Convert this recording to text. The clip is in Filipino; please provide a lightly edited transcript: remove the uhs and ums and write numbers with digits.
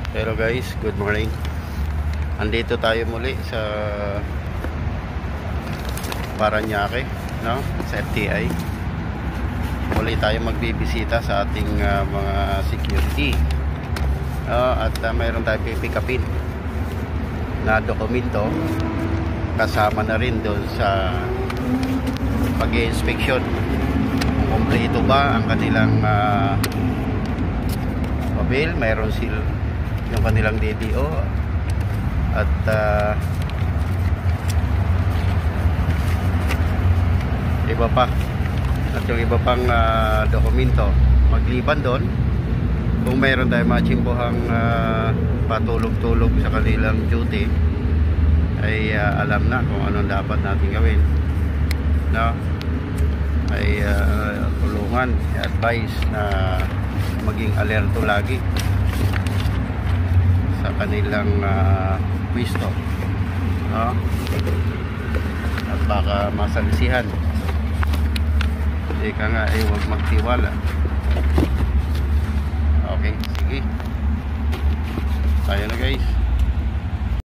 Hello guys, good morning. Andito tayo muli sa Parañaque, no? Sa FTI. Muli tayo magbibisita sa ating mga security. At mayroon tayo pipick upin na dokumento kasama na rin doon sa pag-i-inspection. Kompleto ba ang kanilang mobile, mayroon sila yung kanilang DDO at iba pa at yung iba pang dokumento. Magliban doon, kung mayroon tayong mga tsimbuhang patulog-tulog sa kanilang duty, ay alam na kung anong dapat natin gawin, no? Ay tulungan, advice na maging alerto lagi sa kanilang pwesto, no? At baka masalisihan. Ika nga ay huwag magtiwala